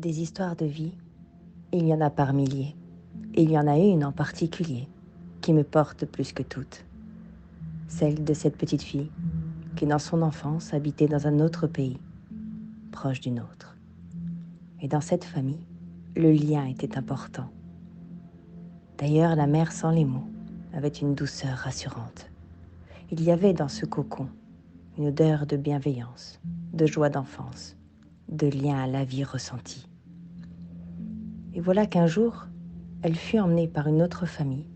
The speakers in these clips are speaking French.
Des histoires de vie, il y en a par milliers, et il y en a une en particulier qui me porte plus que toutes. Celle de cette petite fille qui, dans son enfance, habitait dans un autre pays, proche du nôtre. Et dans cette famille, le lien était important. D'ailleurs, la mère sans les mots avait une douceur rassurante. Il y avait dans ce cocon une odeur de bienveillance, de joie d'enfance, de lien à la vie ressentie. Et voilà qu'un jour, elle fut emmenée par une autre famille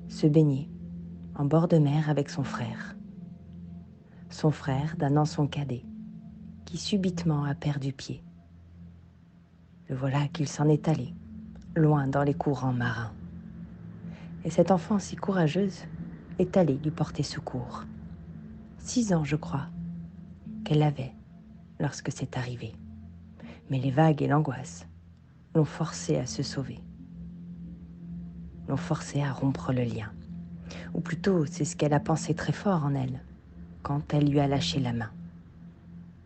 se baigner en bord de mer avec son frère. Son frère d'un an son cadet, qui subitement a perdu pied. Le voilà qu'il s'en est allé, loin dans les courants marins. Et cette enfant si courageuse est allée lui porter secours. 6 ans, je crois, qu'elle avait lorsque c'est arrivé. Mais les vagues et l'angoisse l'ont forcée à se sauver, l'ont forcée à rompre le lien. Ou plutôt, c'est ce qu'elle a pensé très fort en elle, quand elle lui a lâché la main.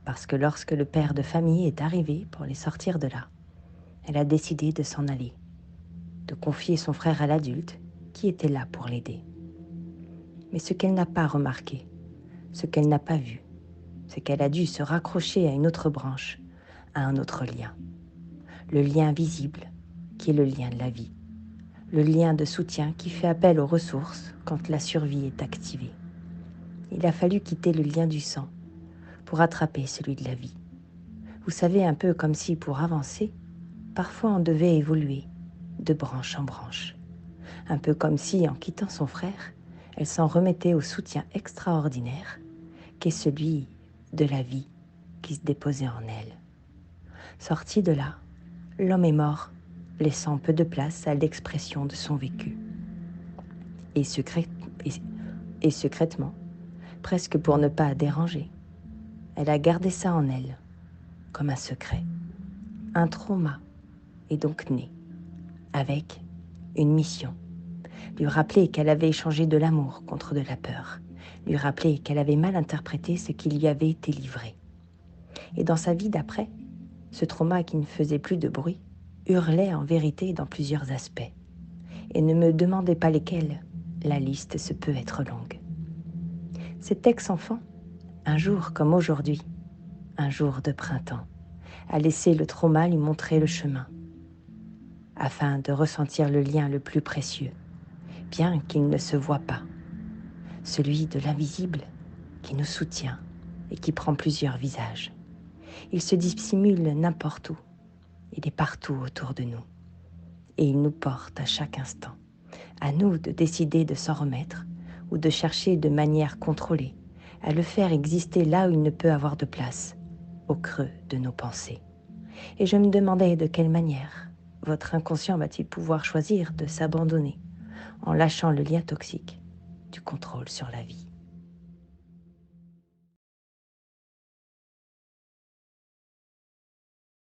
Parce que lorsque le père de famille est arrivé pour les sortir de là, elle a décidé de s'en aller, de confier son frère à l'adulte qui était là pour l'aider. Mais ce qu'elle n'a pas remarqué, ce qu'elle n'a pas vu, c'est qu'elle a dû se raccrocher à une autre branche, à un autre lien. Le lien visible, qui est le lien de la vie. Le lien de soutien qui fait appel aux ressources quand la survie est activée. Il a fallu quitter le lien du sang pour attraper celui de la vie. Vous savez, un peu comme si pour avancer, parfois on devait évoluer de branche en branche. Un peu comme si, en quittant son frère, elle s'en remettait au soutien extraordinaire qu'est celui de la vie qui se déposait en elle. Sorti de là, l'homme est mort, laissant peu de place à l'expression de son vécu. Et secrètement, presque pour ne pas déranger, elle a gardé ça en elle, comme un secret. Un trauma est donc né, avec une mission. Lui rappeler qu'elle avait échangé de l'amour contre de la peur. Lui rappeler qu'elle avait mal interprété ce qui lui avait été livré. Et dans sa vie d'après, ce trauma qui ne faisait plus de bruit hurlait en vérité dans plusieurs aspects. Et ne me demandez pas lesquels, la liste se peut être longue. Cet ex-enfant, un jour comme aujourd'hui, un jour de printemps, a laissé le trauma lui montrer le chemin, afin de ressentir le lien le plus précieux, bien qu'il ne se voit pas, celui de l'invisible qui nous soutient et qui prend plusieurs visages. Il se dissimule n'importe où, il est partout autour de nous, et il nous porte à chaque instant. À nous de décider de s'en remettre ou de chercher de manière contrôlée à le faire exister là où il ne peut avoir de place, au creux de nos pensées. Et je me demandais de quelle manière votre inconscient va-t-il pouvoir choisir de s'abandonner en lâchant le lien toxique du contrôle sur la vie.